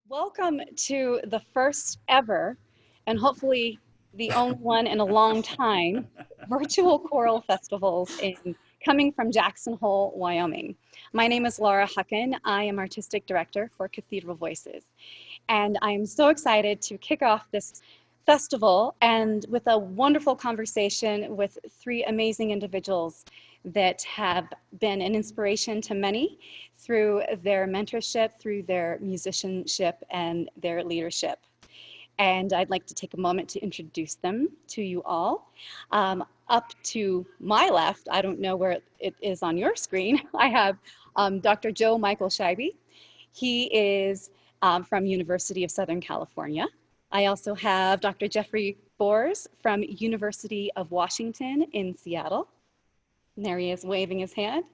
Welcome to the first ever, and hopefully the only one in a long time, virtual choral festivals coming from Jackson Hole, Wyoming. My name is Laura Huckin. I am Artistic Director for Cathedral Voices. And I am so excited to kick off this festival and with a wonderful conversation with three amazing individuals that have been an inspiration to many through their mentorship, through their musicianship, and their leadership. And I'd like to take a moment to introduce them to you all. Up to my left, I don't know where it is on your screen, I have Dr. Joe Michael Scheibe. He is from University of Southern California. I also have Dr. Geoffrey Boers from University of Washington in Seattle. And there he is waving his hand.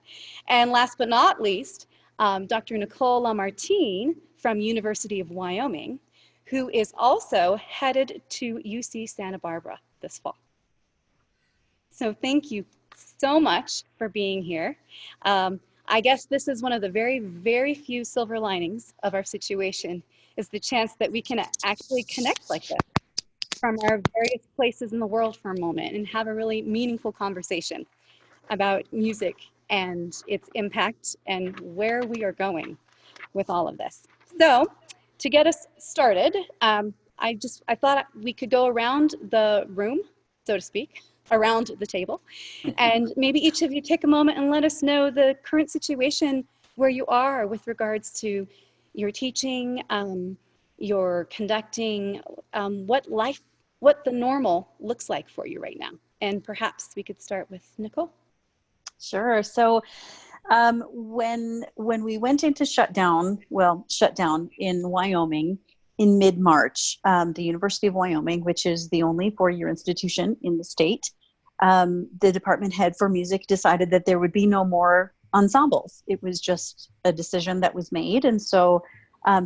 And last but not least, Dr. Nicole Lamartine from University of Wyoming, who is also headed to UC Santa Barbara this fall. So thank you so much for being here. I guess this is one of the very, very few silver linings of our situation, is the chance that we can actually connect like this from our various places in the world for a moment and have a really meaningful conversation about music and its impact and where we are going with all of this. So to get us started, I thought we could go around the room, so to speak, around the table, and maybe each of you take a moment and let us know the current situation where you are with regards to your teaching, your conducting, what the normal looks like for you right now. And perhaps we could start with Nicole. Sure. So when we went into shutdown in Wyoming in mid-March, the University of Wyoming, which is the only four-year institution in the state, the department head for music decided that there would be no more ensembles. It was just a decision that was made. And so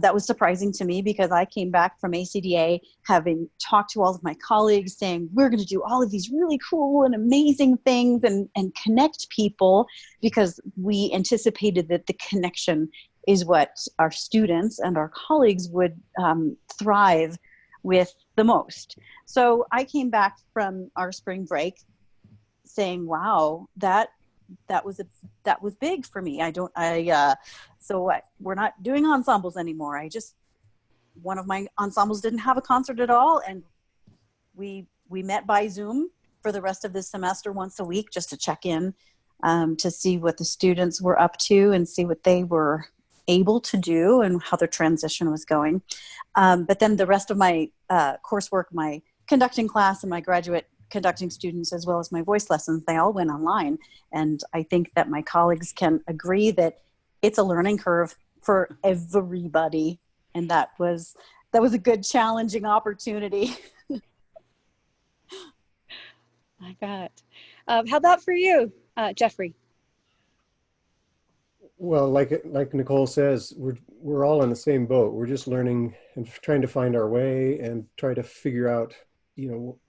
that was surprising to me, because I came back from ACDA having talked to all of my colleagues saying, we're going to do all of these really cool and amazing things and connect people, because we anticipated that the connection is what our students and our colleagues would thrive with the most. So I came back from our spring break saying, wow, that was big for me. We're not doing ensembles anymore. One of my ensembles didn't have a concert at all. And we met by Zoom for the rest of this semester once a week, just to check in, to see what the students were up to and see what they were able to do and how their transition was going. But then the rest of my coursework, my conducting class and my graduate conducting students, as well as my voice lessons, they all went online. And I think that my colleagues can agree that it's a learning curve for everybody. And that was a good, challenging opportunity. I bet. How about for you, Geoffrey? Well, like Nicole says, we're all in the same boat. We're just learning and trying to find our way and try to figure out,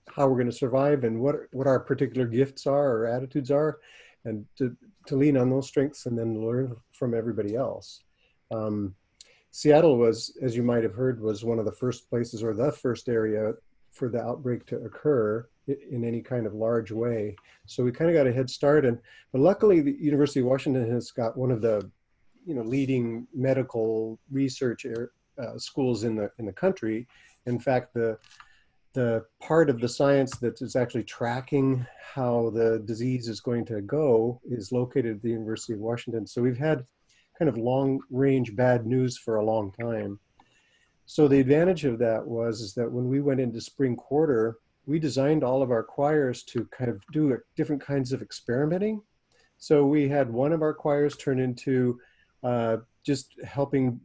how we're going to survive and what our particular gifts are or attitudes are, and to lean on those strengths and then learn from everybody else. Seattle was, as you might have heard, was one of the first places, or the first area for the outbreak to occur in any kind of large way. So we kind of got a head start, but luckily the University of Washington has got one of the leading medical research schools in the country. In fact, the part of the science that is actually tracking how the disease is going to go is located at the University of Washington. So we've had kind of long-range bad news for a long time. So the advantage of that is that when we went into spring quarter, we designed all of our choirs to kind of do different kinds of experimenting. So we had one of our choirs turn into just helping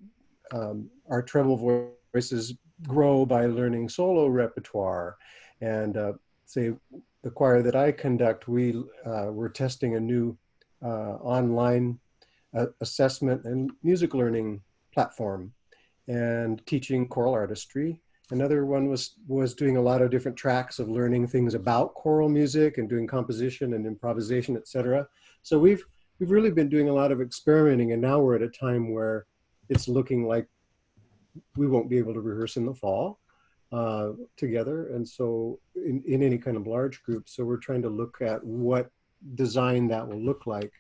our treble voices grow by learning solo repertoire. And say the choir that I conduct, we're testing a new online assessment and music learning platform and teaching choral artistry. Another one was doing a lot of different tracks of learning things about choral music and doing composition and improvisation, etc. So we've really been doing a lot of experimenting, and now we're at a time where it's looking like we won't be able to rehearse in the fall together. And so in any kind of large group, so we're trying to look at what design that will look like.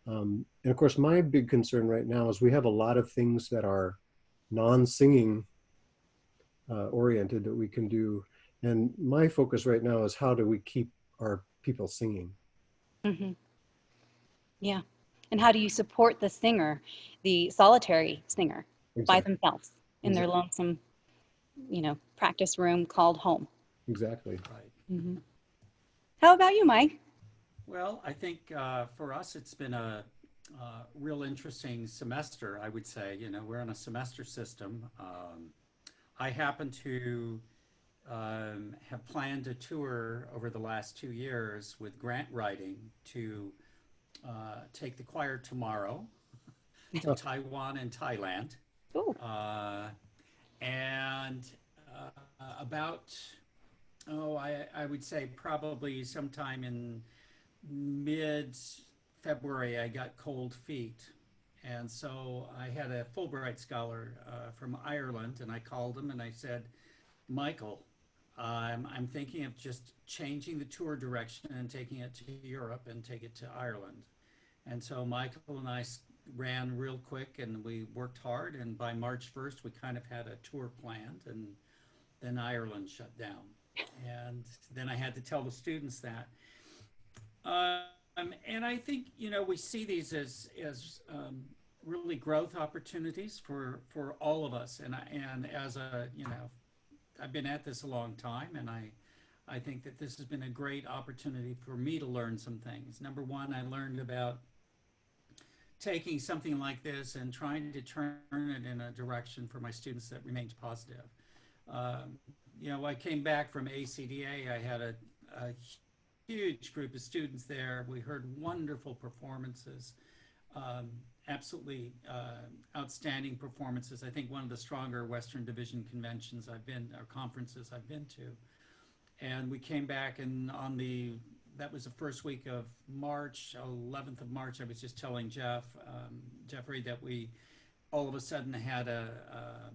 And of course, my big concern right now is we have a lot of things that are non-singing oriented that we can do. And my focus right now is how do we keep our people singing? Mm-hmm. Yeah. And how do you support the singer, the solitary singer, by Exactly. themselves in their Exactly. lonesome, practice room called home? Exactly. Right. Mm-hmm. How about you, Mike? Well, I think for us, it's been a real interesting semester, I would say. You know, we're on a semester system. I happen to have planned a tour over the last 2 years with grant writing to take the choir tomorrow to Taiwan and Thailand. Ooh. Uh, and about, I would say probably sometime in mid February, I got cold feet. And so I had a Fulbright scholar from Ireland, and I called him and I said, Michael, I'm thinking of just changing the tour direction and taking it to Europe and take it to Ireland. And so Michael and I ran real quick and we worked hard. And by March 1st, we kind of had a tour planned. And then Ireland shut down. And then I had to tell the students that. And I think, we see these as really growth opportunities for all of us. And as I've been at this a long time, and I think that this has been a great opportunity for me to learn some things. Number one, I learned about taking something like this and trying to turn it in a direction for my students that remains positive. I came back from ACDA. I had a huge group of students there. We heard wonderful performances, absolutely outstanding performances. I think one of the stronger Western Division conventions or conferences I've been to. And we came back, and that was the first week of March, 11th of March. I was just telling Geoffrey, that we all of a sudden had a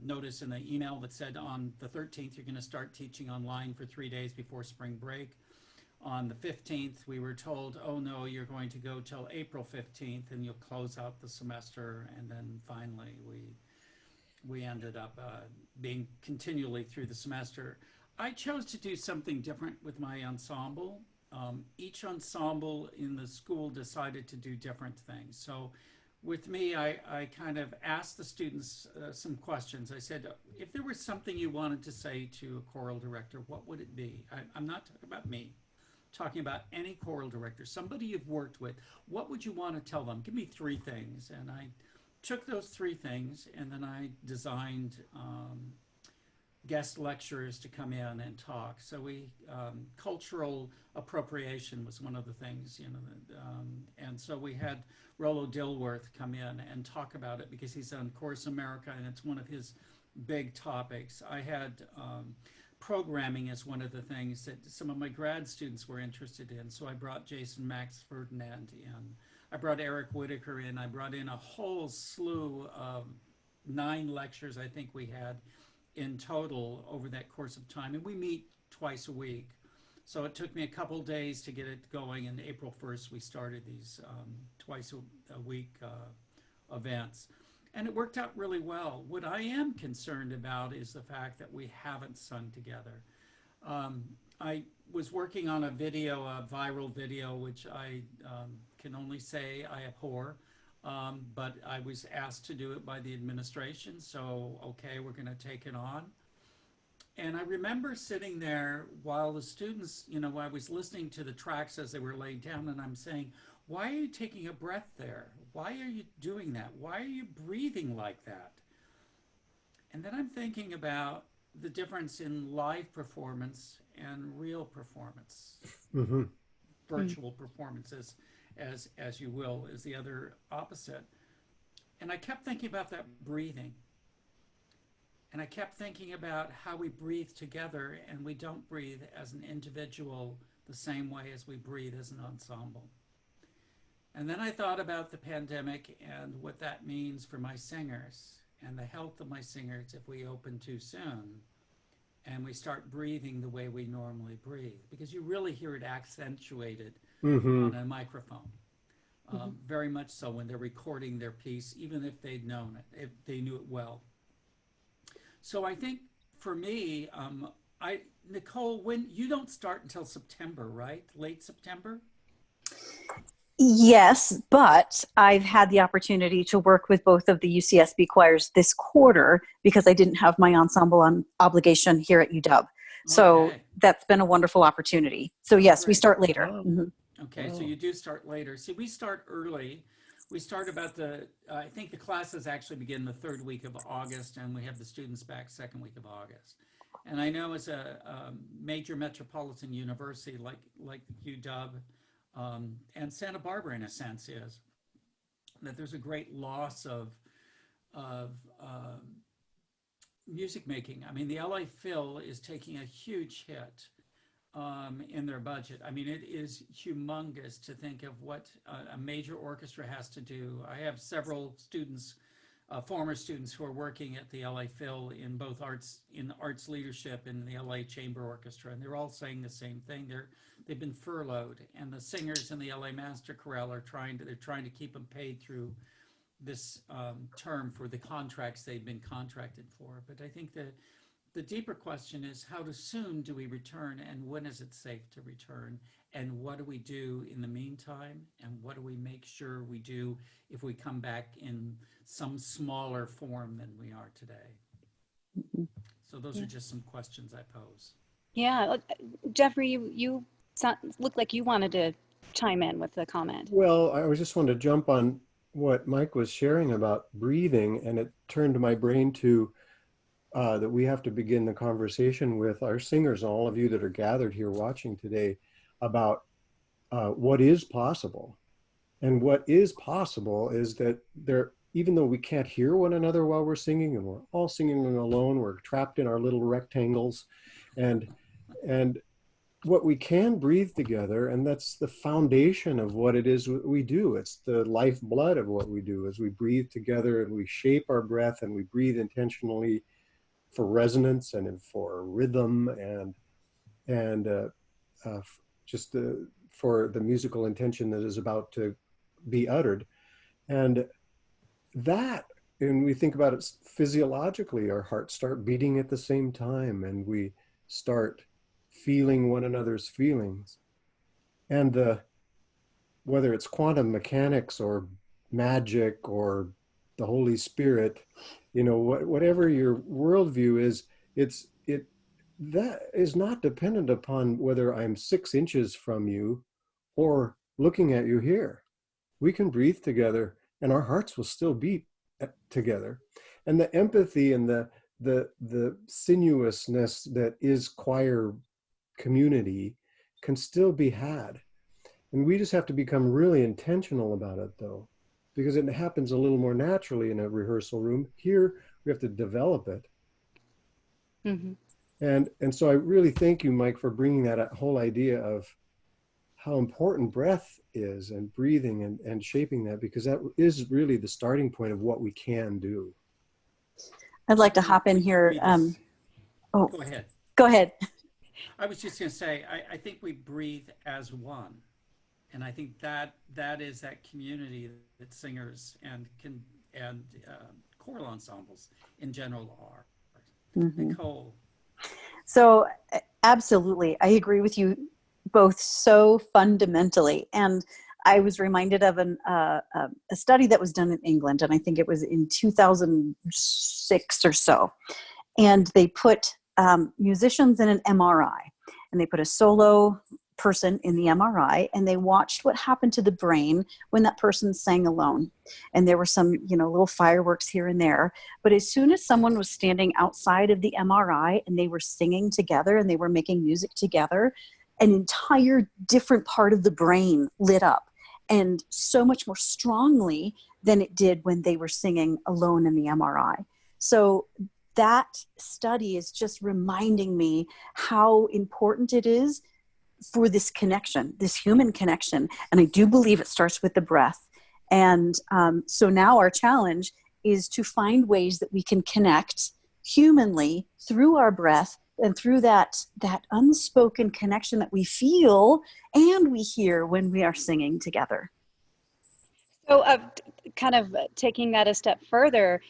notice in the email that said on the 13th, you're going to start teaching online for 3 days before spring break. On the 15th, we were told, oh no, you're going to go till April 15th and you'll close out the semester. And then finally, we ended up being continually through the semester. I chose to do something different with my ensemble. Each ensemble in the school decided to do different things. So with me, I kind of asked the students some questions. I said, if there was something you wanted to say to a choral director, what would it be? I'm not talking about me, I'm talking about any choral director, somebody you've worked with. What would you want to tell them? Give me 3 things. And I took those 3 things, and then I designed guest lecturers to come in and talk. So cultural appropriation was one of the things, and so we had Rollo Dilworth come in and talk about it because he's on Chorus America and it's one of his big topics. I had programming as one of the things that some of my grad students were interested in. So I brought Jason Max Ferdinand in. I brought Eric Whitaker in. I brought in a whole slew of 9 lectures I think we had in total over that course of time. And we meet twice a week. So it took me a couple days to get it going. And April 1st, we started these twice a week events. And it worked out really well. What I am concerned about is the fact that we haven't sung together. I was working on a viral video, which I can only say I abhor. But I was asked to do it by the administration, so okay, we're going to take it on. And I remember sitting there while the students, I was listening to the tracks as they were laid down, and I'm saying, why are you taking a breath there? Why are you doing that? Why are you breathing like that? And then I'm thinking about the difference in live performance and real performance. Mm-hmm. Virtual performances, as you will, is the other opposite. And I kept thinking about that breathing. And I kept thinking about how we breathe together, and we don't breathe as an individual the same way as we breathe as an ensemble. And then I thought about the pandemic and what that means for my singers. and the health of my singers if we open too soon and we start breathing the way we normally breathe, because you really hear it accentuated on a microphone. Very much so when they're recording their piece, even if they'd known it, if they knew it well. So I think for me, Nicole, when you don't start until September, right? Late September? Yes, but I've had the opportunity to work with both of the UCSB choirs this quarter because I didn't have my ensemble obligation here at UW. So that's been a wonderful opportunity. So yes, we start later. Okay, so you do start later. See, we start early. We start about I think the classes actually begin the 3rd week of August, and we have the students back 2nd week of August. And I know as a major metropolitan university like UW, and Santa Barbara in a sense is, that there's a great loss of music making. I mean, the LA Phil is taking a huge hit in their budget. I mean, it is humongous to think of what a major orchestra has to do. I have several students, former students, who are working at the LA Phil in both arts leadership in the LA Chamber Orchestra, and they're all saying the same thing. They've been furloughed, and the singers in the LA Master Chorale are trying to keep them paid through this term for the contracts they've been contracted for. But I think the deeper question is, how soon do we return, and when is it safe to return, and what do we do in the meantime, and what do we make sure we do if we come back in some smaller form than we are today? So those are just some questions I pose. Yeah, Geoffrey, you looked like you wanted to chime in with a comment. Well, I just wanted to jump on what Mike was sharing about breathing, and it turned my brain to that we have to begin the conversation with our singers, and all of you that are gathered here watching today, about what is possible. And what is possible is that even though we can't hear one another while we're singing, and we're all singing alone, we're trapped in our little rectangles, and what we can breathe together, and that's the foundation of what it is we do. It's the lifeblood of what we do, is we breathe together and we shape our breath, and we breathe intentionally for resonance and for rhythm and just for the musical intention that is about to be uttered. And we think about it physiologically, our hearts start beating at the same time, and we start feeling one another's feelings. And whether it's quantum mechanics or magic or the Holy Spirit, whatever your worldview is, that is not dependent upon whether I'm 6 inches from you or looking at you here. We can breathe together, and our hearts will still beat together. And the empathy and the sinuousness that is choir community can still be had. And we just have to become really intentional about it, though, because it happens a little more naturally in a rehearsal room. Here, we have to develop it. And so I really thank you, Mike, for bringing that whole idea of how important breath is, and breathing, and shaping that, because that is really the starting point of what we can do. I'd like to hop in here. Go ahead. Go ahead. I was just going to say, I think we breathe as one. And I think that is that community that singers and choral ensembles in general are. Nicole. So absolutely, I agree with you both so fundamentally. And I was reminded of a study that was done in England, and I think it was in 2006 or so. And they put musicians in an MRI, and they put a solo person in the MRI, and they watched what happened to the brain when that person sang alone. And there were some, little fireworks here and there. But as soon as someone was standing outside of the MRI and they were singing together and they were making music together, an entire different part of the brain lit up, and so much more strongly than it did when they were singing alone in the MRI. So that study is just reminding me how important it is for this connection, this human connection. And I do believe it starts with the breath. And so now our challenge is to find ways that we can connect humanly through our breath and through that unspoken connection that we feel and we hear when we are singing together. So kind of taking that a step further,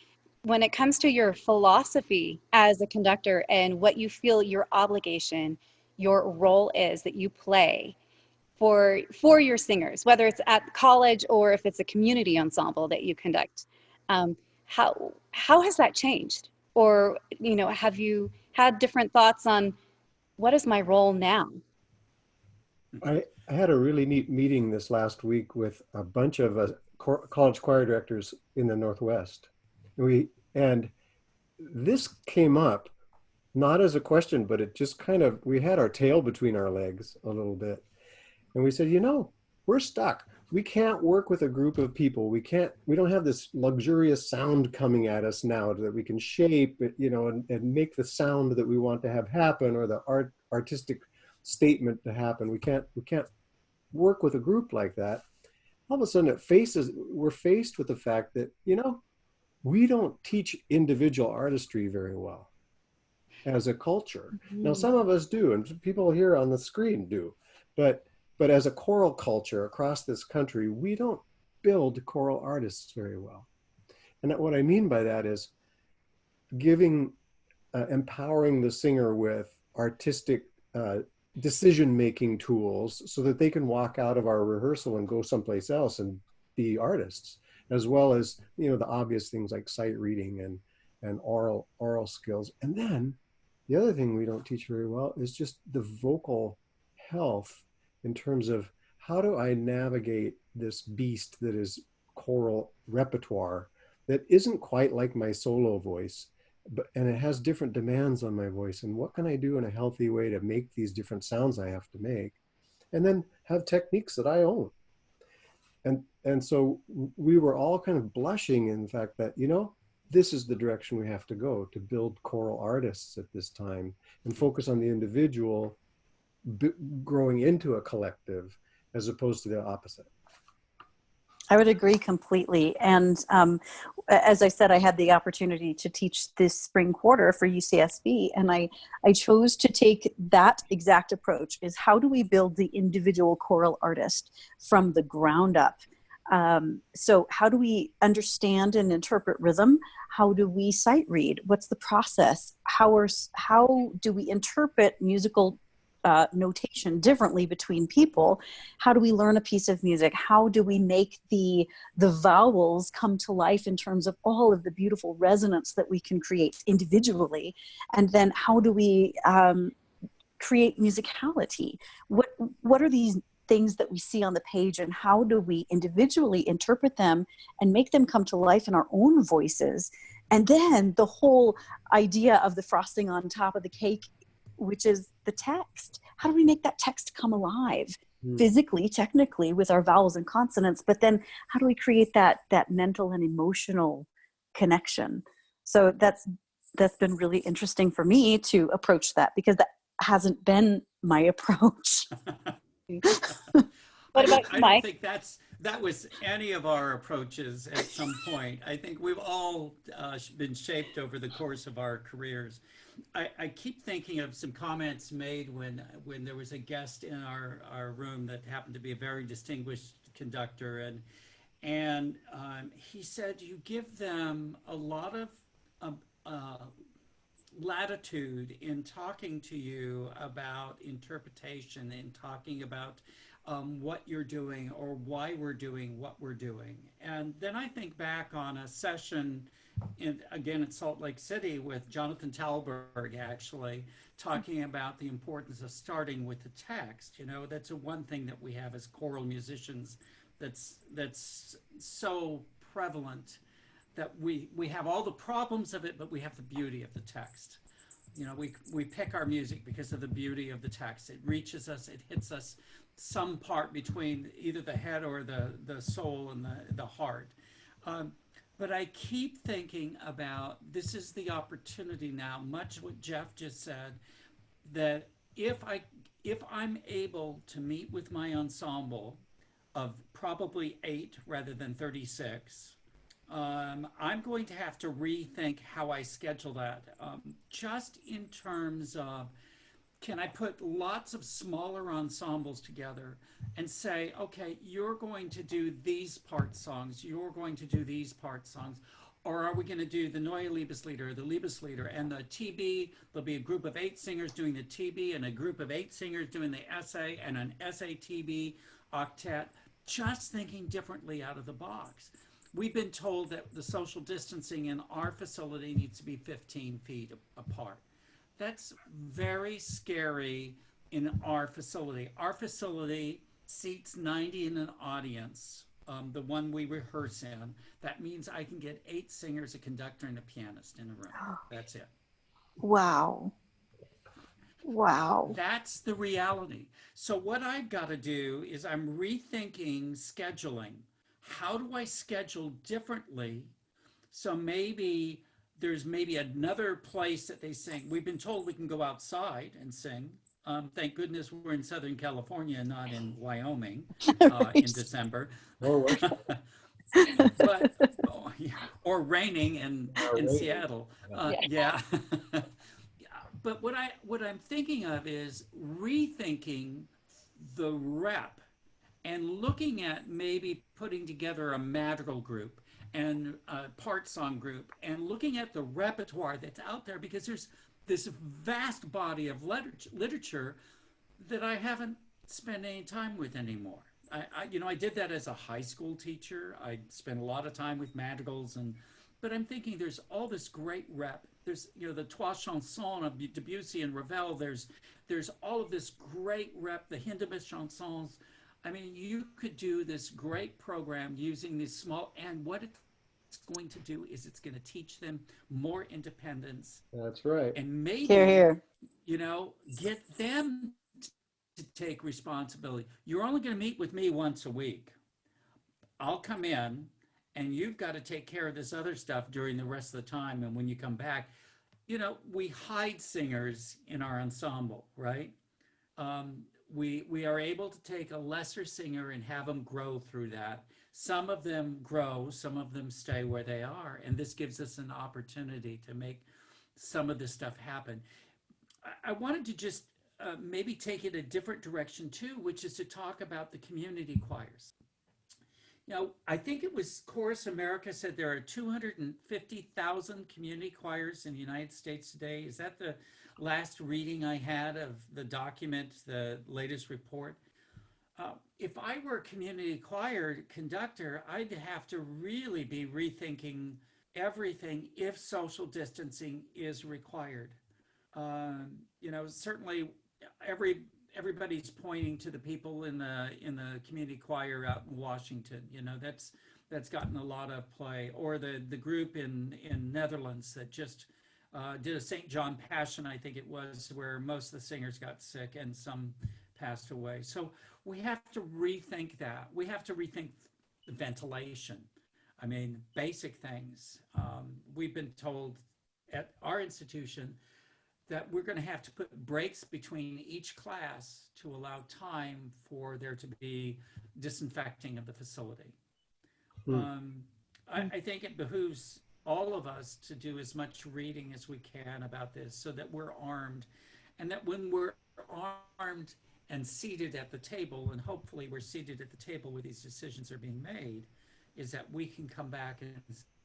when it comes to your philosophy as a conductor and what you feel your obligation, your role is that you play for your singers, whether it's at college or if it's a community ensemble that you conduct, how has that changed? Or, you know, have you had different thoughts on what is my role now? I had a really neat meeting this last week with a bunch of college choir directors in the Northwest. And this came up not as a question, but it just kind of, we had our tail between our legs a little bit. And we said, you know, we're stuck. We can't work with a group of people. We don't have this luxurious sound coming at us now that we can shape, you know, and make the sound that we want to have happen, or the artistic statement to happen. We can't work with a group like that. All of a sudden we're faced with the fact that, you know, we don't teach individual artistry very well as a culture. Now, some of us do, and people here on the screen do, but as a choral culture across this country, we don't build choral artists very well. And what I mean by that is empowering the singer with artistic decision-making tools so that they can walk out of our rehearsal and go someplace else and be artists, as well as, you know, the obvious things like sight reading and oral skills. And then the other thing we don't teach very well is just the vocal health, in terms of how do I navigate this beast that is choral repertoire that isn't quite like my solo voice, and it has different demands on my voice, and what can I do in a healthy way to make these different sounds I have to make, and then have techniques that I own. And so we were all kind of blushing in the fact that, you know, this is the direction we have to go to build choral artists at this time, and focus on the individual growing into a collective as opposed to the opposite. I would agree completely. And as I said, I had the opportunity to teach this spring quarter for UCSB, and I chose to take that exact approach, is how do we build the individual choral artist from the ground up? So how do we understand and interpret rhythm? How do we sight read? What's the process? How do we interpret musical notation differently between people? How do we learn a piece of music? How do we make the vowels come to life in terms of all of the beautiful resonance that we can create individually? And then how do we create musicality? What are these things that we see on the page, and how do we individually interpret them and make them come to life in our own voices? And then the whole idea of the frosting on top of the cake, which is the text. How do we make that text come alive physically, technically, with our vowels and consonants? But then how do we create that mental and emotional connection? So that's been really interesting for me to approach that, because that hasn't been my approach. What about I Mike? don't think that was any of our approaches at some point. I think we've all been shaped over the course of our careers. I keep thinking of some comments made when there was a guest in our room that happened to be a very distinguished conductor, and he said you give them a lot of latitude in talking to you about interpretation, in talking about what you're doing or why we're doing what we're doing. And then I think back on a session again in Salt Lake City with Jonathan Talberg, actually talking about the importance of starting with the text. You know, that's one thing that we have as choral musicians that's so prevalent, that we have all the problems of it, but we have the beauty of the text. You know, we pick our music because of the beauty of the text. It reaches us, it hits us some part between either the head or the soul and the heart. But I keep thinking about, this is the opportunity now, much what Jeff just said, that if I'm able to meet with my ensemble of probably 8 rather than 36, I'm going to have to rethink how I schedule that, just in terms of, can I put lots of smaller ensembles together and say, okay, you're going to do these part songs, you're going to do these part songs, or are we going to do the Neue Liebeslieder, the Liebeslieder, and the TB? There'll be a group of 8 singers doing the TB, and a group of 8 singers doing the essay, and an essay-TB octet. Just thinking differently out of the box. We've been told that the social distancing in our facility needs to be 15 feet apart. That's very scary in our facility. Our facility seats 90 in an audience, the one we rehearse in. That means I can get 8 singers, a conductor, and a pianist in a room. That's it. Wow. Wow. That's the reality. So what I've got to do is I'm rethinking scheduling. How do I schedule differently? So maybe there's another place that they sing. We've been told we can go outside and sing. Thank goodness we're in Southern California, not in Wyoming in December. But, or raining in Seattle. Yeah. But what I'm thinking of is rethinking the rep and looking at maybe putting together a madrigal group and a part song group and looking at the repertoire that's out there, because there's this vast body of literature that I haven't spent any time with anymore. I did that as a high school teacher. I spent a lot of time with madrigals, but I'm thinking there's all this great rep. There's, the Trois Chansons of Debussy and Ravel. There's all of this great rep, the Hindemith chansons. I mean, you could do this great program using these small, and what it's going to do is it's going to teach them more independence. That's right. And maybe, Here. Get them to take responsibility. You're only going to meet with me once a week. I'll come in, and you've got to take care of this other stuff during the rest of the time. And when you come back, we hide singers in our ensemble, right? We are able to take a lesser singer and have them grow through that. Some of them grow, some of them stay where they are. And this gives us an opportunity to make some of this stuff happen. I wanted to just maybe take it a different direction too, which is to talk about the community choirs. I think it was Chorus America said there are 250,000 community choirs in the United States today. Is that the last reading I had of the document, the latest report? If I were a community choir conductor, I'd have to really be rethinking everything if social distancing is required. Certainly everybody's pointing to the people in the community choir out in Washington. That's gotten a lot of play. Or the group in Netherlands that just did a St. John Passion, I think it was, where most of the singers got sick and some passed away. So we have to rethink that. We have to rethink the ventilation. I mean, basic things. We've been told at our institution that we're going to have to put breaks between each class to allow time for there to be disinfecting of the facility. I think it behooves all of us to do as much reading as we can about this so that we're armed, and that when we're armed and seated at the table, and hopefully we're seated at the table where these decisions are being made, is that we can come back and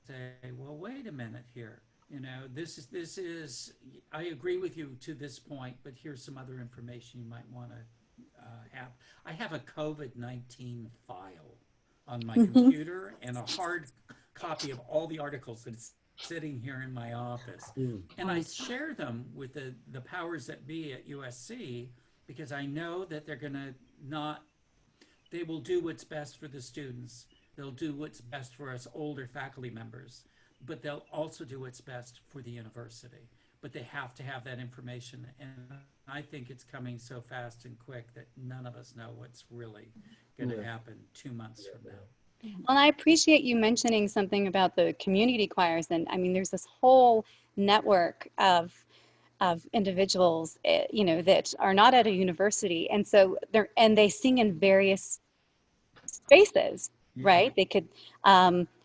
say, well, wait a minute here. This is, I agree with you to this point, but here's some other information you might want to have. I have a COVID-19 file on my computer and a hard copy of all the articles that's sitting here in my office. And I share them with the powers that be at USC, because I know that they're going to they will do what's best for the students. They'll do what's best for us older faculty members, but they'll also do what's best for the university. But they have to have that information. And I think it's coming so fast and quick that none of us know what's really going to happen 2 months from now. Well, I appreciate you mentioning something about the community choirs. And I mean, there's this whole network of individuals, that are not at a university. And so they sing in various spaces, right? They could,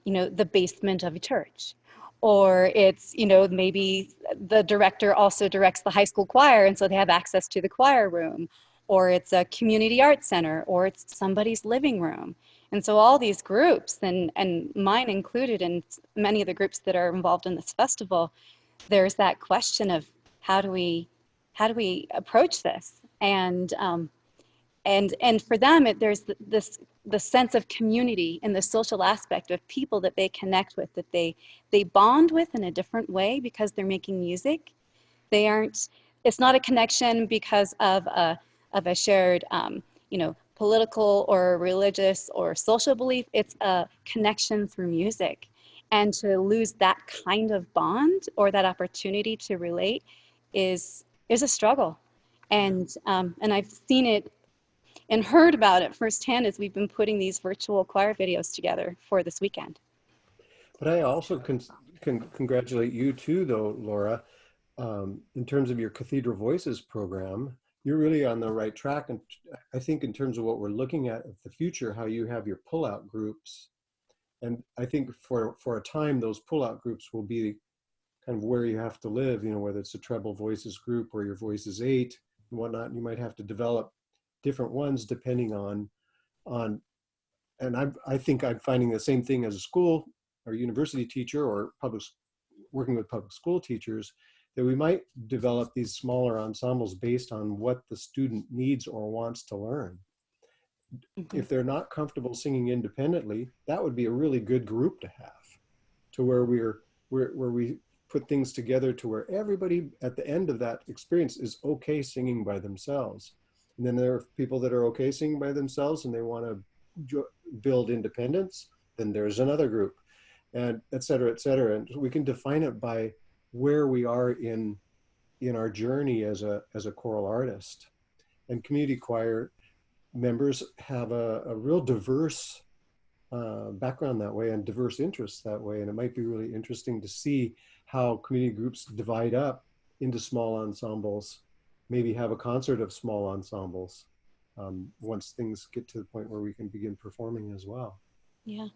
the basement of a church. Or it's, maybe the director also directs the high school choir, and so they have access to the choir room. Or it's a community arts center, or it's somebody's living room. And so all these groups, and mine included, and many of the groups that are involved in this festival, there's that question of how do we approach this? And for them, there's the sense of community and the social aspect of people that they connect with, that they bond with in a different way because they're making music. They aren't. It's not a connection because of a shared, political or religious or social belief. It's a connection through music, and to lose that kind of bond or that opportunity to relate is a struggle. And I've seen it and heard about it firsthand as we've been putting these virtual choir videos together for this weekend. But I also can congratulate you too, though, Laura, in terms of your Cathedral Voices program. You're really on the right track. And I think in terms of what we're looking at the future, how you have your pullout groups. And I think for a time, those pullout groups will be kind of where you have to live, whether it's a treble voices group or your voice is 8 and whatnot. You might have to develop different ones depending on, and I think I'm finding the same thing as a school or university teacher or working with public school teachers, that we might develop these smaller ensembles based on what the student needs or wants to learn. Mm-hmm. If they're not comfortable singing independently, that would be a really good group to have, to where we put things together to where everybody at the end of that experience is okay singing by themselves. And then there are people that are okay singing by themselves and they want to build independence, then there's another group, and et cetera, et cetera. And we can define it by where we are in our journey as a choral artist. And community choir members have a real diverse background that way and diverse interests that way. And it might be really interesting to see how community groups divide up into small ensembles, maybe have a concert of small ensembles once things get to the point where we can begin performing as well. Yeah.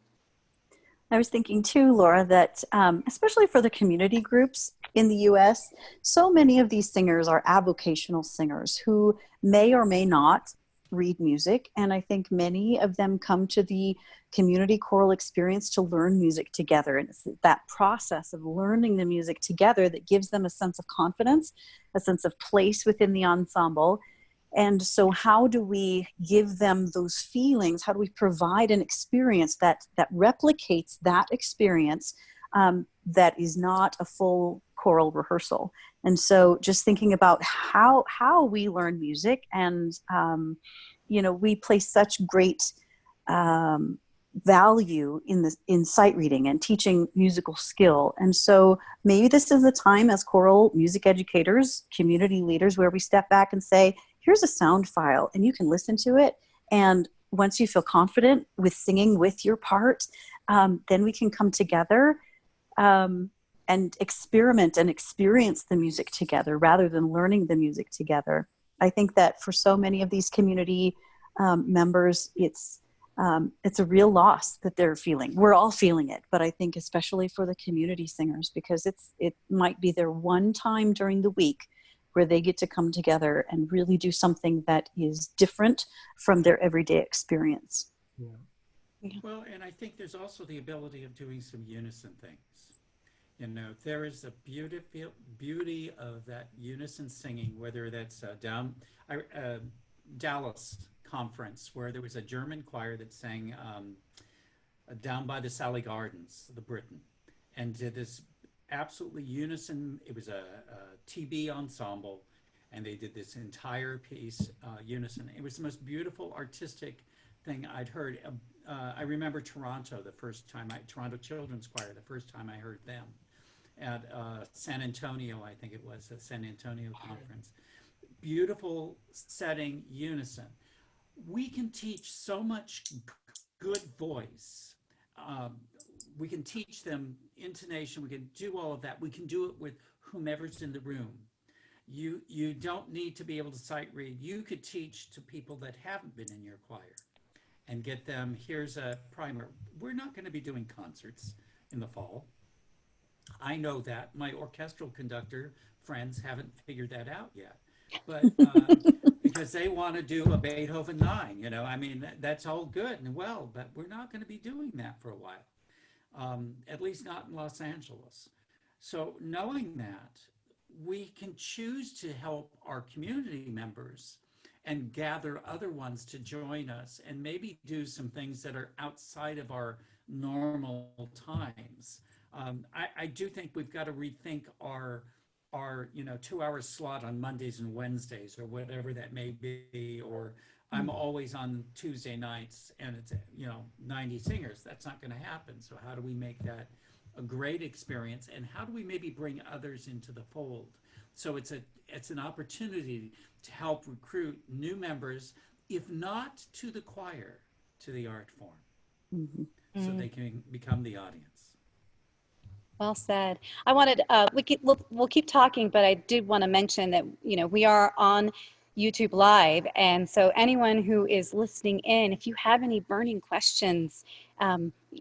I was thinking too, Laura, that especially for the community groups in the US, so many of these singers are avocational singers who may or may not read music. And I think many of them come to the community choral experience to learn music together. And it's that process of learning the music together that gives them a sense of confidence, a sense of place within the ensemble. And so how do we give them those feelings? How do we provide an experience that replicates that experience that is not a full choral rehearsal? And so just thinking about how we learn music, and we place such great value in sight reading and teaching musical skill. And so maybe this is a time as choral music educators, community leaders, where we step back and say, here's a sound file and you can listen to it. And once you feel confident with singing with your part, then we can come together and experiment and experience the music together rather than learning the music together. I think that for so many of these community members, it's a real loss that they're feeling. We're all feeling it, but I think especially for the community singers, because it might be their one time during the week where they get to come together and really do something that is different from their everyday experience. Yeah. Well, and I think there's also the ability of doing some unison things. There is a beauty of that unison singing, whether that's Dallas conference, where there was a German choir that sang Down by the Sally Gardens, the Britain, and did this absolutely unison. It was a TB ensemble, and they did this entire piece unison. It was the most beautiful artistic thing I'd heard. I remember Toronto Children's Choir, the first time I heard them at San Antonio, I think it was, the San Antonio conference. Beautiful setting, unison. We can teach so much good voice. We can teach them intonation. We can do all of that. We can do it with whomever's in the room. You don't need to be able to sight read. You could teach to people that haven't been in your choir. and get them, here's a primer. We're not going to be doing concerts in the fall. I know that. My orchestral conductor friends haven't figured that out yet. But because they want to do a Beethoven 9, you know, I mean, that's all good and well, but we're not going to be doing that for a while, at least not in Los Angeles. So knowing that, we can choose to help our community members and gather other ones to join us and maybe do some things that are outside of our normal times. I do think we've got to rethink our 2 hour slot on Mondays and Wednesdays or whatever that may be, or I'm always on Tuesday nights and it's 90 singers. That's not going to happen. So how do we make that a great experience, and how do we maybe bring others into the fold? So it's an opportunity to help recruit new members, if not to the choir, to the art form, so they can become the audience. Well said. I wanted, we'll keep talking, but I did want to mention that, we are on YouTube Live. And so anyone who is listening in, if you have any burning questions,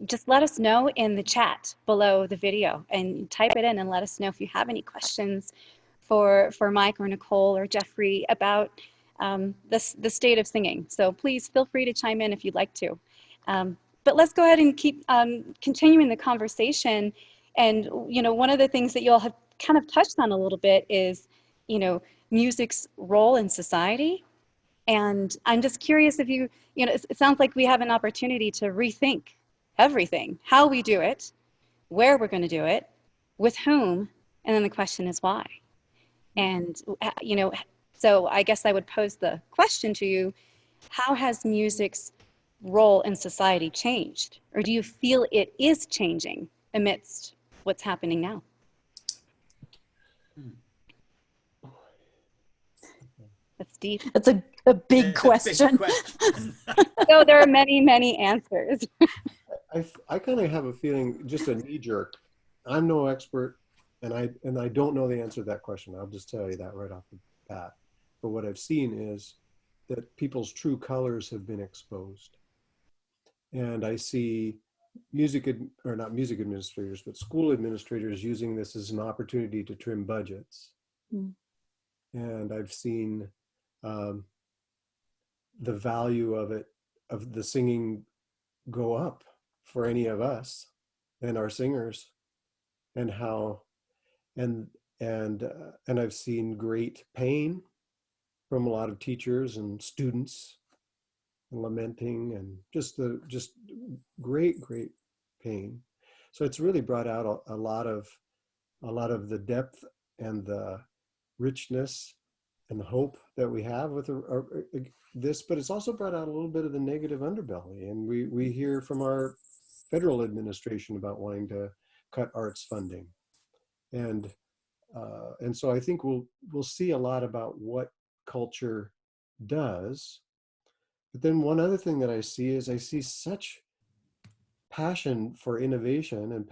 just let us know in the chat below the video and type it in and let us know if you have any questions for Mike or Nicole or Geoffrey about the state of singing. So please feel free to chime in if you'd like to. But let's go ahead and keep continuing the conversation. And, one of the things that you all have kind of touched on a little bit is, music's role in society. And I'm just curious if it sounds like we have an opportunity to rethink everything, how we do it, where we're going to do it, with whom, and then the question is why. And, so I guess I would pose the question to you, how has music's role in society changed? Or do you feel it is changing amidst what's happening now? That's deep. That's a big question. Big question. So there are many, many answers. I kind of have a feeling, just a knee jerk. I'm no expert, and I don't know the answer to that question. I'll just tell you that right off the bat. But what I've seen is that people's true colors have been exposed. And I see not music administrators, but school administrators using this as an opportunity to trim budgets. And I've seen the value of the singing go up for any of us and our singers, and how, and I've seen great pain from a lot of teachers and students, and lamenting, and just great pain. So it's really brought out a lot of the depth and the richness and the hope that we have with this, but it's also brought out a little bit of the negative underbelly. And we hear from our federal administration about wanting to cut arts funding, and so I think we'll see a lot about what culture does. But then one other thing that I see such passion for innovation and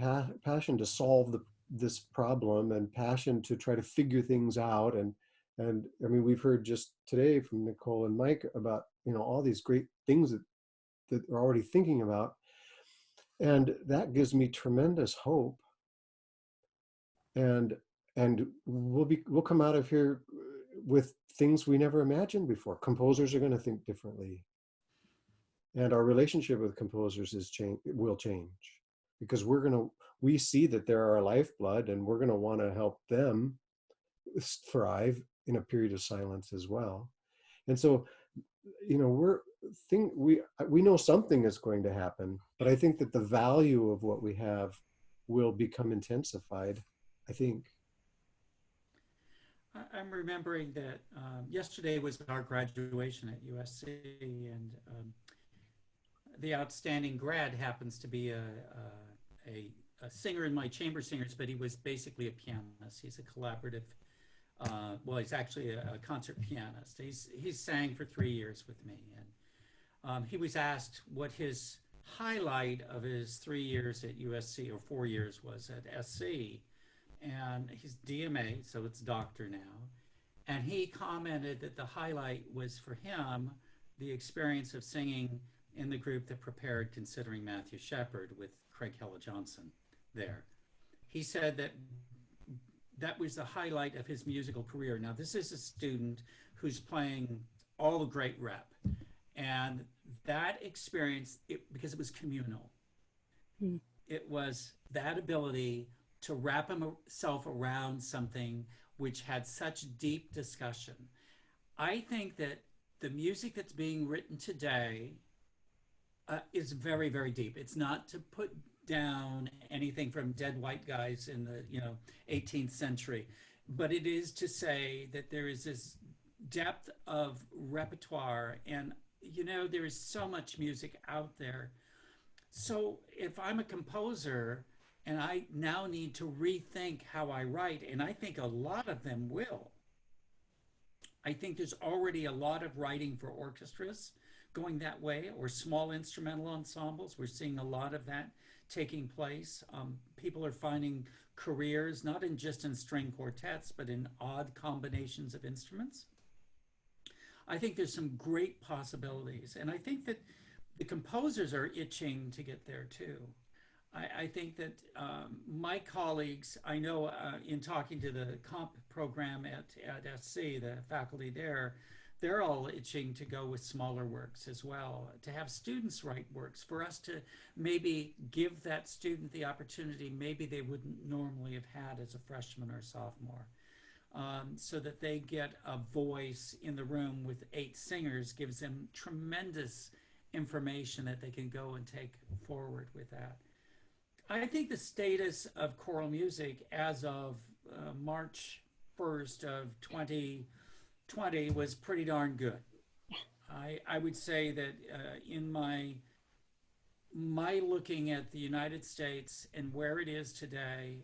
passion to solve this problem, and passion to try to figure things out. And I mean, we've heard just today from Nicole and Mike about, all these great things that we're already thinking about. And that gives me tremendous hope. And we'll come out of here with things we never imagined before. Composers are going to think differently. And our relationship with composers will change, because we see that they're our lifeblood, and we're going to want to help them thrive in a period of silence as well. And so, we know something is going to happen, but I think that the value of what we have will become intensified, I think. I'm remembering that yesterday was our graduation at USC, and the outstanding grad happens to be a singer in my chamber singers, but he was basically a pianist. He's a collaborative, he's actually a concert pianist. He's sang for 3 years with me, and he was asked what his highlight of his 3 years at USC, or 4 years, was at SC. And he's DMA, so it's doctor now. And he commented that the highlight was for him the experience of singing in the group that prepared Considering Matthew Shepard with Craig Hella Johnson there. He said that that was the highlight of his musical career. Now, this is a student who's playing all the great rep. And that experience, because it was communal, it was that ability to wrap himself around something which had such deep discussion. I think that the music that's being written today is very, very deep. It's not to put down anything from dead white guys in the 18th century, but it is to say that there is this depth of repertoire, and there is so much music out there. So if I'm a composer and I now need to rethink how I write, and I think a lot of them will, I think there's already a lot of writing for orchestras going that way, or small instrumental ensembles. We're seeing a lot of that taking place. People are finding careers, not just in string quartets, but in odd combinations of instruments. I think there's some great possibilities. And I think that the composers are itching to get there too. I think that my colleagues, I know in talking to the comp program at SC, the faculty there, they're all itching to go with smaller works as well, to have students write works, for us to maybe give that student the opportunity maybe they wouldn't normally have had as a freshman or sophomore. So that they get a voice in the room with 8 singers gives them tremendous information that they can go and take forward with that. I think the status of choral music as of March 1st of 2020 was pretty darn good. I would say that in my looking at the United States and where it is today,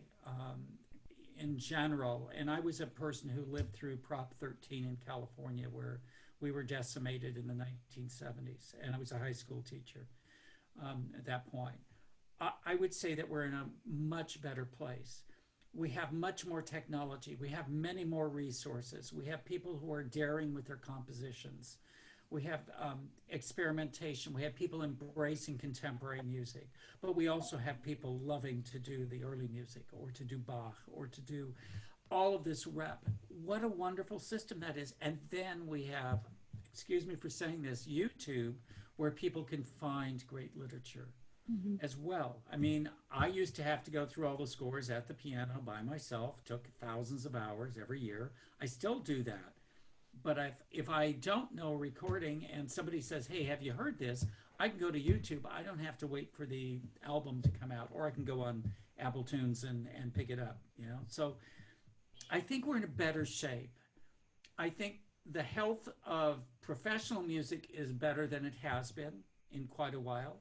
in general, and I was a person who lived through Prop 13 in California, where we were decimated in the 1970s, and I was a high school teacher at that point. I would say that we're in a much better place. We have much more technology. We have many more resources. We have people who are daring with their compositions. We have experimentation. We have people embracing contemporary music, but we also have people loving to do the early music, or to do Bach, or to do all of this rep. What a wonderful system that is. And then we have, excuse me for saying this, YouTube, where people can find great literature as well. I mean, I used to have to go through all the scores at the piano by myself, took thousands of hours every year. I still do that. But if I don't know a recording and somebody says, hey, have you heard this? I can go to YouTube. I don't have to wait for the album to come out, or I can go on Apple Tunes and pick it up, So I think we're in a better shape. I think the health of professional music is better than it has been in quite a while.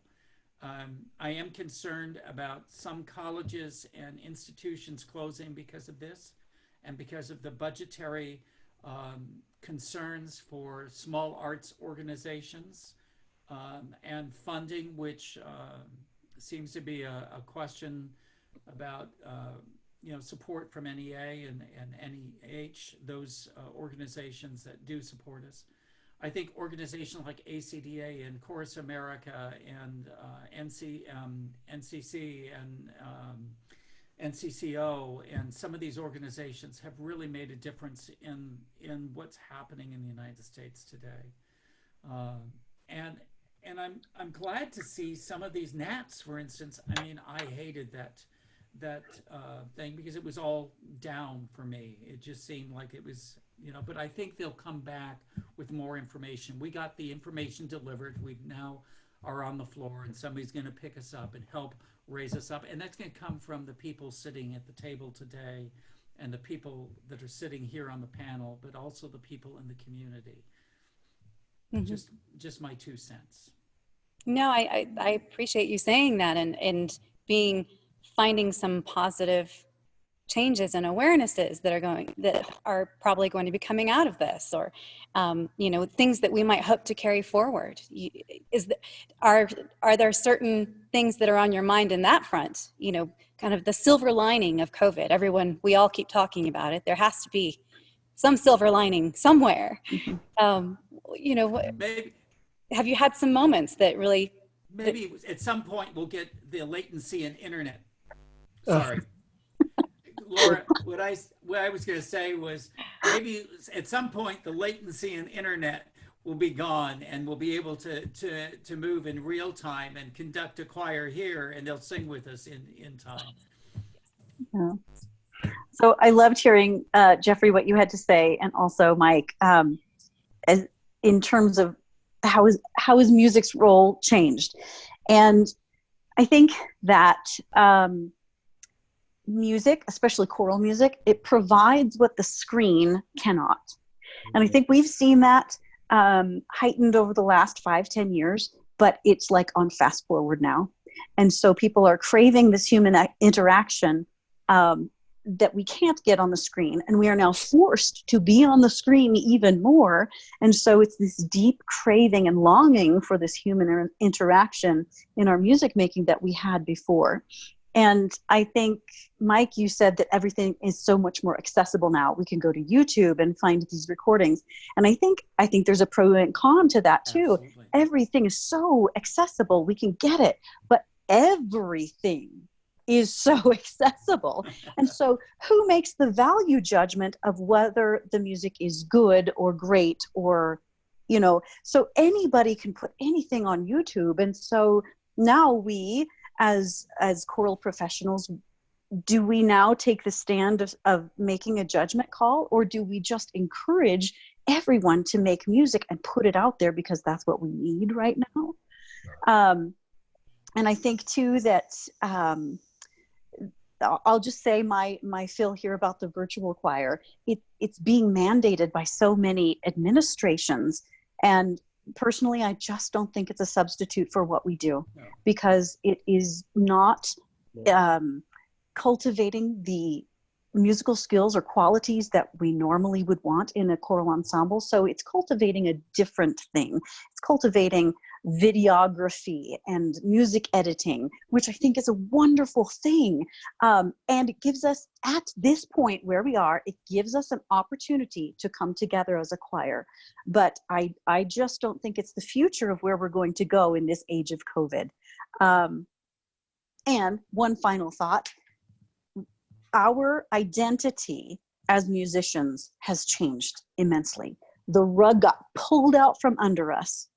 I am concerned about some colleges and institutions closing because of this, and because of the budgetary concerns for small arts organizations and funding, which seems to be a question about support from NEA and NEH, those organizations that do support us. I think organizations like ACDA and Chorus America and NCC and NCCO and some of these organizations have really made a difference in what's happening in the United States today. And I'm glad to see some of these Nats, for instance. I mean, I hated that thing because it was all down for me. It just seemed like it was, but I think they'll come back with more information. We got the information delivered. We now are on the floor, and somebody's going to pick us up and help raise us up. And that's going to come from the people sitting at the table today, and the people that are sitting here on the panel, but also the people in the community. Just my 2 cents. No, I appreciate you saying that, and finding some positive changes and awarenesses that are probably going to be coming out of this, or things that we might hope to carry forward. Are there certain things that are on your mind in that front? Kind of the silver lining of COVID. We all keep talking about it. There has to be some silver lining somewhere. Maybe have you had some moments that really? Maybe at some point we'll get the latency in internet. Sorry. Laura, what I was going to say was maybe at some point the latency in internet will be gone and we'll be able to move in real time and conduct a choir here and they'll sing with us in time. Yeah. So I loved hearing, Geoffrey, what you had to say, and also Mike, as in terms of how is music's role changed. And I think that music, especially choral music, it provides what the screen cannot. And I think we've seen that heightened over the last 5-10 years, but it's like on fast forward now. And so people are craving this human interaction that we can't get on the screen. And we are now forced to be on the screen even more. And so it's this deep craving and longing for this human interaction in our music making that we had before. And I think, Mike, you said that everything is so much more accessible now. We can go to YouTube and find these recordings. And I think there's a pro and con to that too. Absolutely. Everything is so accessible. We can get it, but everything is so accessible. And so who makes the value judgment of whether the music is good or great or, so anybody can put anything on YouTube. And so now we, as choral professionals, do we now take the stand of making a judgment call, or do we just encourage everyone to make music and put it out there because that's what we need right now? And I think too that I'll just say my feel here about the virtual choir. It's being mandated by so many administrations, and personally, I just don't think it's a substitute for what we do, because it is not cultivating the musical skills or qualities that we normally would want in a choral ensemble. So it's cultivating a different thing. It's cultivating videography and music editing, which I think is a wonderful thing. And it gives us, at this point where we are, it gives us an opportunity to come together as a choir. But I just don't think it's the future of where we're going to go in this age of COVID. And one final thought. Our identity as musicians has changed immensely. The rug got pulled out from under us.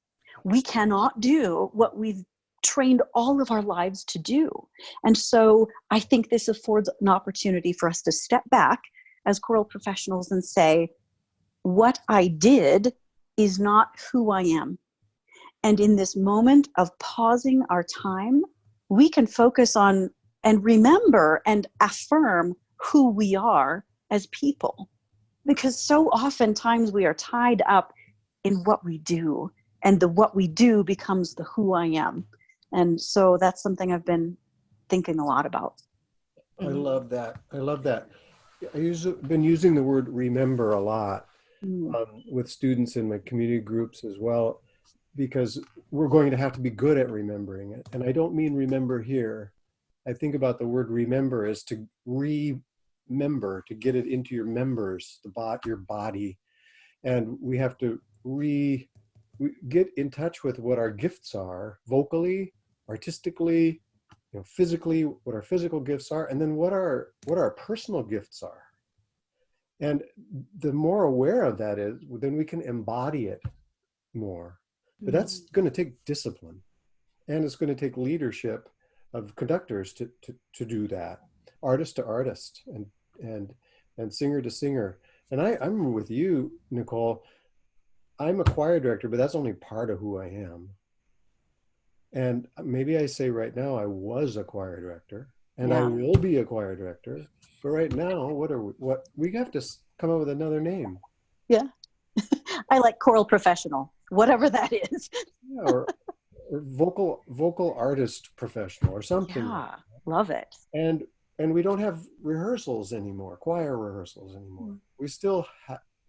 We cannot do what we've trained all of our lives to do. And so I think this affords an opportunity for us to step back as choral professionals and say, what I did is not who I am. And in this moment of pausing our time, we can focus on and remember and affirm who we are as people. Because so oftentimes we are tied up in what we do, and the what we do becomes the who I am. And so that's something I've been thinking a lot about. I love that. I love that. I've been using the word remember a lot with students in my community groups as well, because we're going to have to be good at remembering it. And I don't mean remember here. I think about the word remember as to remember, to get it into your members, your body. And we have to we get in touch with what our gifts are, vocally, artistically, physically, what our physical gifts are, and then what our personal gifts are. And the more aware of that is, then we can embody it more. But that's going to take discipline, and it's going to take leadership of conductors to do that, artist to artist, and singer to singer. And I'm with you, Nicole. I'm a choir director, but that's only part of who I am. And maybe I say right now I was a choir director, and I will be a choir director. But right now, what we have to come up with another name. Yeah, I like choral professional, whatever that is. Yeah, or vocal artist professional or something. Yeah, love it. And we don't have rehearsals anymore, choir rehearsals anymore. We still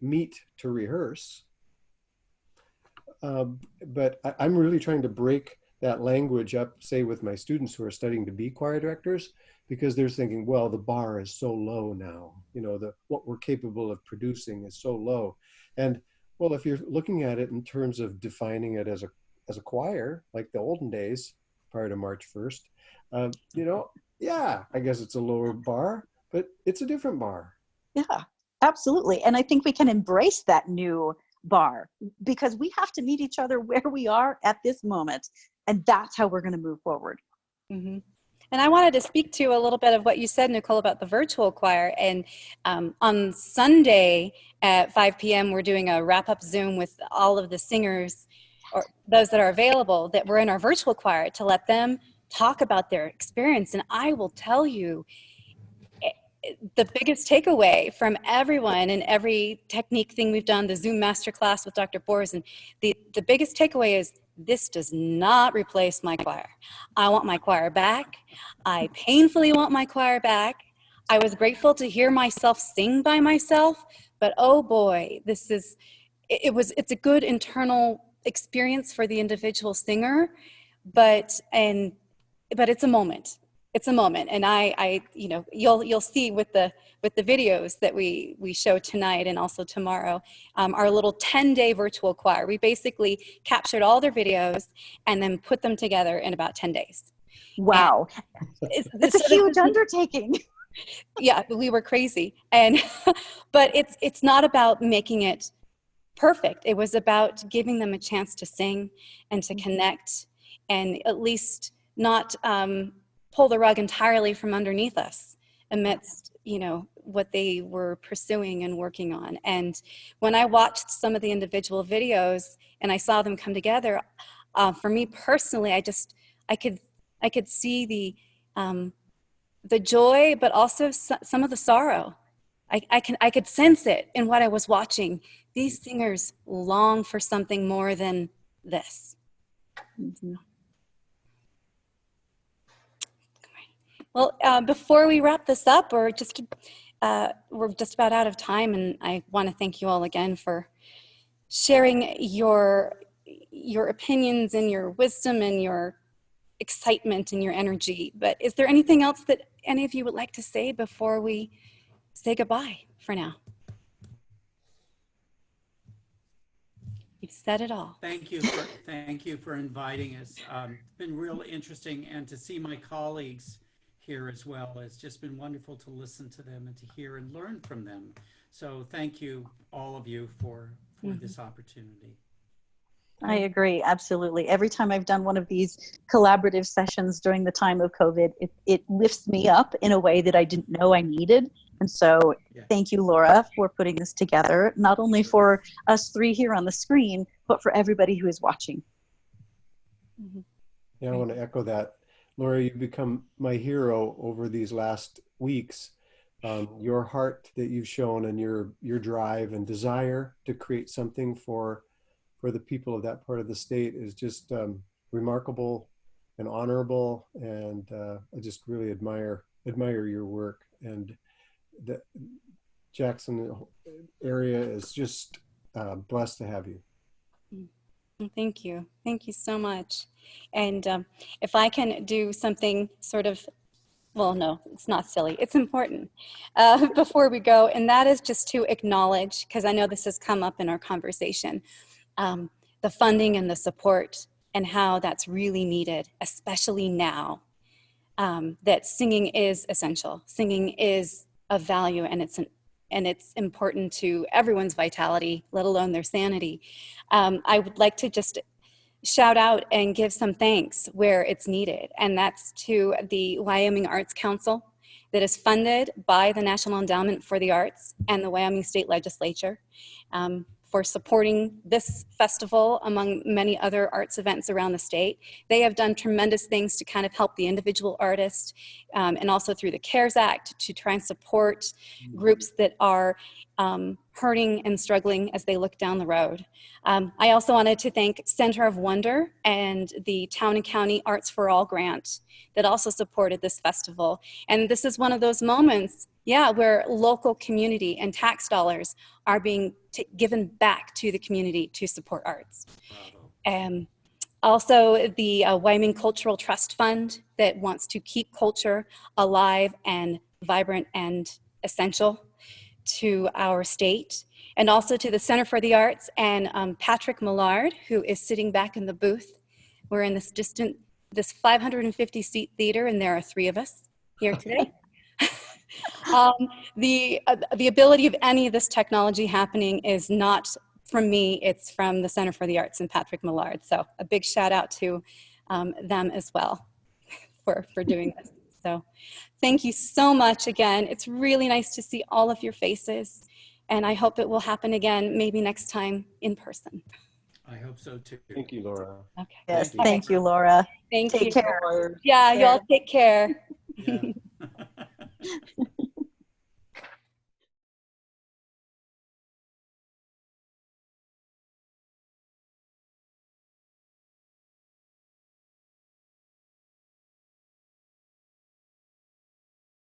meet to rehearse. But I'm really trying to break that language up, say with my students who are studying to be choir directors, because they're thinking, well, the bar is so low now. What we're capable of producing is so low. And well, if you're looking at it in terms of defining it as as a choir, like the olden days prior to March 1st, you know, yeah, I guess it's a lower bar, but it's a different bar. Yeah, absolutely. And I think we can embrace that new bar because we have to meet each other where we are at this moment. And that's how we're going to move forward. Mm-hmm. And I wanted to speak to a little bit of what you said, Nicole, about the virtual choir. And on Sunday at 5 p.m., we're doing a wrap-up Zoom with all of the singers, or those that are available, that were in our virtual choir, to let them talk about their experience. And I will tell you, the biggest takeaway from everyone and every technique thing we've done, the Zoom masterclass with Dr. Boers, and the biggest takeaway is, this does not replace my choir. I want my choir back. I painfully want my choir back. I was grateful to hear myself sing by myself, but oh boy, it's a good internal experience for the individual singer, but it's a moment. It's a moment, and I you know, you'll see with the videos that we show tonight and also tomorrow, our little 10-day virtual choir. We basically captured all their videos and then put them together in about 10 days. Wow. It's a huge undertaking. Yeah, we were crazy. And but it's not about making it perfect. It was about giving them a chance to sing and to connect, and at least not pull the rug entirely from underneath us amidst, you know, what they were pursuing and working on. And when I watched some of the individual videos and I saw them come together, for me personally, I could see the joy, but also some of the sorrow. I could sense it in what I was watching. These singers long for something more than this. Mm-hmm. Well, before we wrap this up, we're just about out of time, and I want to thank you all again for sharing your opinions and your wisdom and your excitement and your energy. But is there anything else that any of you would like to say before we say goodbye for now? You've said it all. Thank you for inviting us. It's been real interesting, and to see my colleagues here as well. It's just been wonderful to listen to them and to hear and learn from them. So thank you, all of you, for this opportunity. I agree, absolutely. Every time I've done one of these collaborative sessions during the time of COVID, it lifts me up in a way that I didn't know I needed. And so Thank you, Laura, for putting this together, not only for us three here on the screen, but for everybody who is watching. Yeah, I want to echo that. Laura, you've become my hero over these last weeks. Your heart that you've shown and your drive and desire to create something for the people of that part of the state is just remarkable and honorable, and I just really admire your work. And the Jackson area is just blessed to have you. Thank you. Thank you so much. And if I can do something sort of, well, no, it's not silly. It's important before we go, and that is just to acknowledge, because I know this has come up in our conversation, the funding and the support and how that's really needed, especially now that singing is essential. Singing is of value, and it's important to everyone's vitality, let alone their sanity. I would like to just shout out and give some thanks where it's needed, and that's to the Wyoming Arts Council that is funded by the National Endowment for the Arts and the Wyoming State Legislature for supporting this festival among many other arts events around the state. They have done tremendous things to kind of help the individual artist and also through the CARES Act to try and support groups that are hurting and struggling as they look down the road. I also wanted to thank Center of Wonder and the Town and County Arts for All grant that also supported this festival. And this is one of those moments, where local community and tax dollars are being given back to the community to support arts. Bravo. Also, the Wyoming Cultural Trust Fund that wants to keep culture alive and vibrant and essential. to our state, and also to the Center for the Arts and Patrick Millard, who is sitting back in the booth. We're in this 550 seat theater, and there are 3 of us here today. The ability of any of this technology happening is not from me, it's from the Center for the Arts and Patrick Millard. So a big shout out to them as well for doing this. So thank you so much again. It's really nice to see all of your faces, and I hope it will happen again, maybe next time in person. I hope so too. Thank you, Laura. Okay. Yes, Thank you. thank you, Laura. Thank Take you. care. Yeah, Take y'all care. take care. Yeah.